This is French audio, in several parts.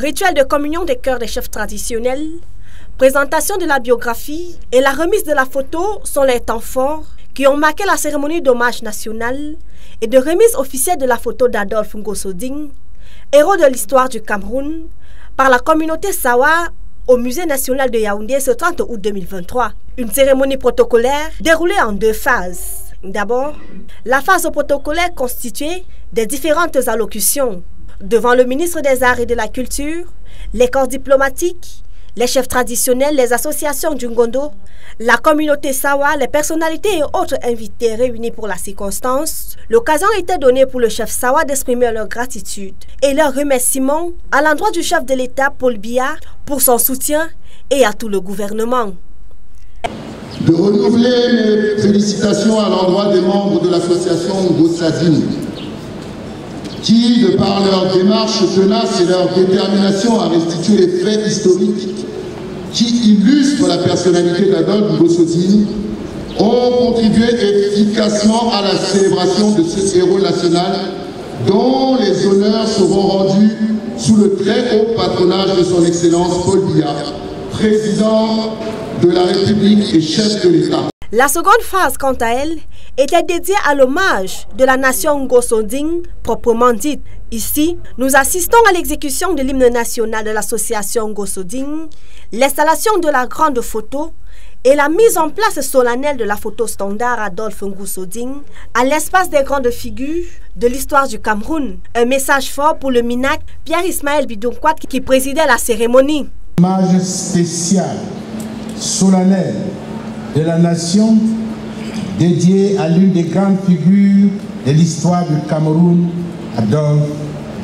Rituel de communion des cœurs des chefs traditionnels, présentation de la biographie et la remise de la photo sont les temps forts qui ont marqué la cérémonie d'hommage national et de remise officielle de la photo d'Adolphe Ngosoding, héros de l'histoire du Cameroun, par la communauté Sawa au Musée national de Yaoundé ce 30 août 2023. Une cérémonie protocolaire déroulée en deux phases. D'abord, la phase protocolaire constituée des différentes allocutions devant le ministre des Arts et de la Culture, les corps diplomatiques, les chefs traditionnels, les associations du Ngondo, la communauté Sawa, les personnalités et autres invités réunis pour la circonstance. L'occasion était donnée pour le chef Sawa d'exprimer leur gratitude et leur remerciement à l'endroit du chef de l'État, Paul Biya, pour son soutien et à tout le gouvernement. De renouveler mes félicitations à l'endroit des membres de l'association Ngosoding, qui, de par leur démarche tenace et leur détermination à restituer les faits historiques qui illustrent la personnalité d'Adolphe Ngosoding, ont contribué efficacement à la célébration de ce héros national dont les honneurs seront rendus sous le très haut patronage de son Excellence Paul Biya, président de la République et chef de l'État. La seconde phase, quant à elle, était dédiée à l'hommage de la nation Ngosoding proprement dite. Ici, nous assistons à l'exécution de l'hymne national de l'association Ngosoding, l'installation de la grande photo et la mise en place solennelle de la photo standard Adolphe Ngosoding à l'espace des grandes figures de l'histoire du Cameroun. Un message fort pour le MINAC, Pierre-Ismaël Bidonkwat, qui présidait la cérémonie. Hommage spécial, solennel de la nation dédié à l'une des grandes figures de l'histoire du Cameroun, Adolphe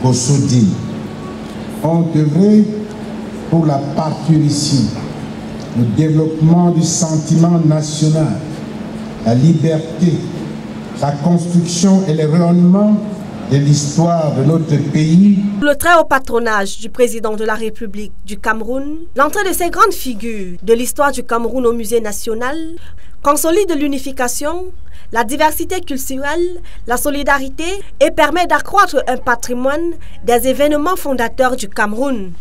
Ngosoding. On œuvré pour la parturition, le développement du sentiment national, la liberté, la construction et le rayonnement de l'histoire de notre pays. Le très haut patronage du président de la République du Cameroun, l'entrée de ces grandes figures de l'histoire du Cameroun au Musée national consolide l'unification, la diversité culturelle, la solidarité et permet d'accroître un patrimoine des événements fondateurs du Cameroun.